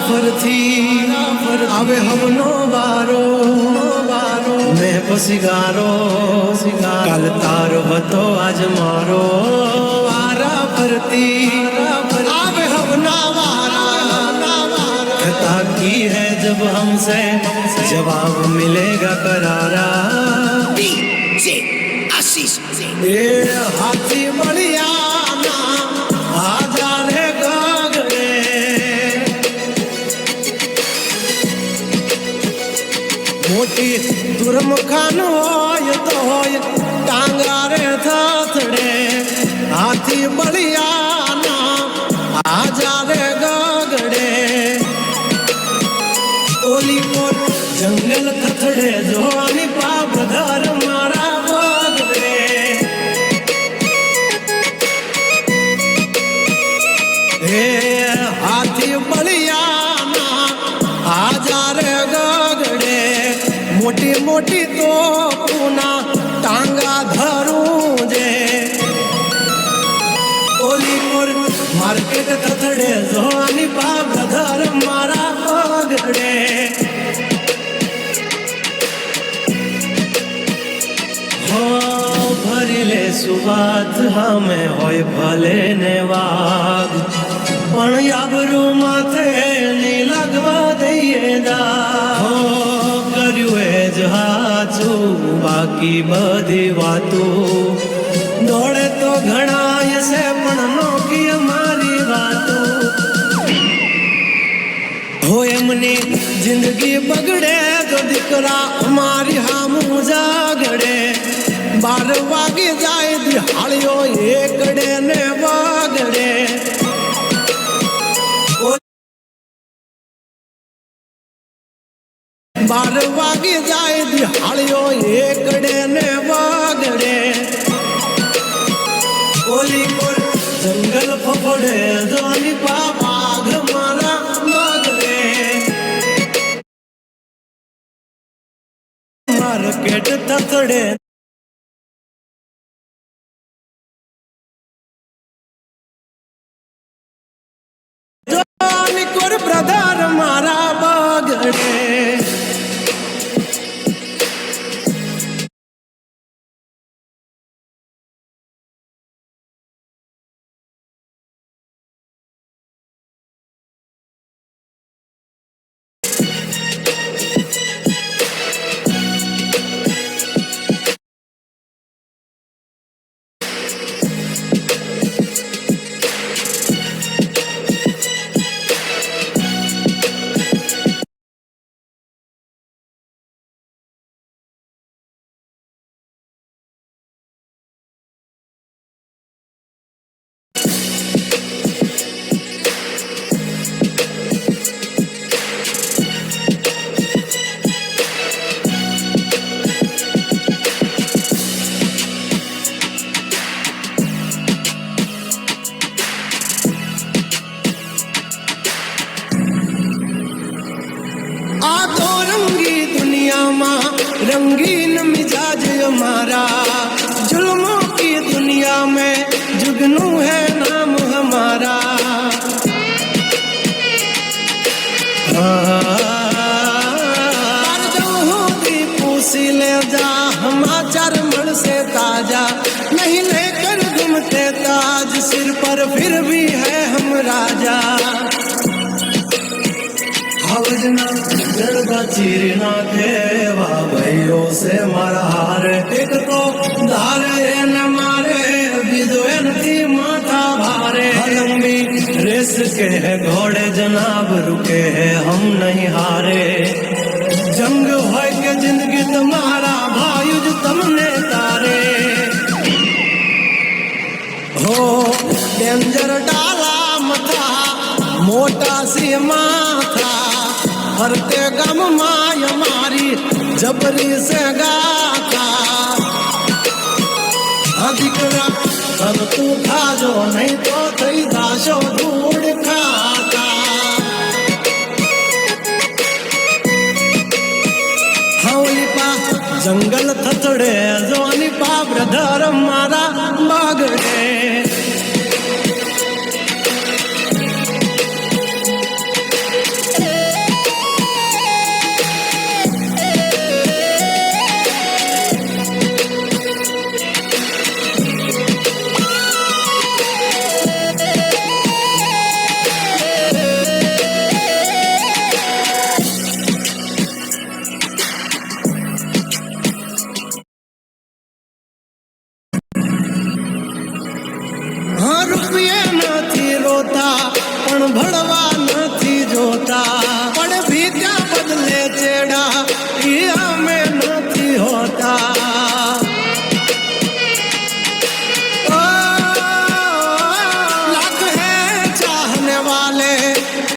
ફરથી આવે હવનો વારો મેં પસીગારો કાલ તારો હતો આજ મારો વારા ફરતી આવે હવના वारा की है जब हमसे जवाब मिलेगा करारा आशीष ये हाथी बढ़िया મોટી દુર્મખાન હોય તો હોય ટાંગા રે થાથડે હાથી બળિયાના આજા રે ગગડે ઓલી કોર જંગલ થથડે જોવાની પાપ ઘર મારા બગડે હે હાથી બળિયાના આજા રે ગગડે મોટી મોટી તો પૂના ટાંગા ધરું જે ઓલી કોર માર્કેટ થથડે જોવાની બાપ ઘર મારા પગડે હો ભરી લે સુવાત હમે હોય ભલે ને વાગ પણ યાબરૂ માથે ની લગવા દઈએ દા હો બાકી બધી વાતો દોડે તો ઘણા છે પણ નોકી અમારી વાતો હો એમની જિંદગી બગડે તો દીકરા અમારી હામું જાગડે 12 વાગે જાય દિહાળીઓ એકડે ને વાગડે 12 વાગે જાય દિહાળીઓ એકડે ને વાગડે ઓલી કોર જંગલ ફફડે જોની પાગ મારા મગડે માર્કેટ થથડે જોની કોર બ્રધર મારા બગડે रंगीन मिजाज हमारा जुल्मों की दुनिया में जुगनू है नाम हमारा पूसी ले जा हमाचार मन से ताजा नहीं लेकर घूमते ताज सिर पर फिर भी है हम राजा हवजना जड़बा चीरना देवा भाइयों से मारा हार एक तो धारे न मारे विदोन की माथा भारे लंबी रेस के है घोड़े जनाब रुके है हम नहीं हारे जंग है के जिंदगी तुम्हारा भायुज तुमने तारे हो डेंजर डाला मथा मोटा सी माथा फरते गम माय मारी जबरी से गाता अधिकरा तब तू खा जो नहीं तो थई दाशो धूड़ खाता हौली पा जंगल थथड़े जोनी पा ब्रदर मारा बागड़े પણ ભીત્યા બદલે ચેડા ઈ અમે નથી હો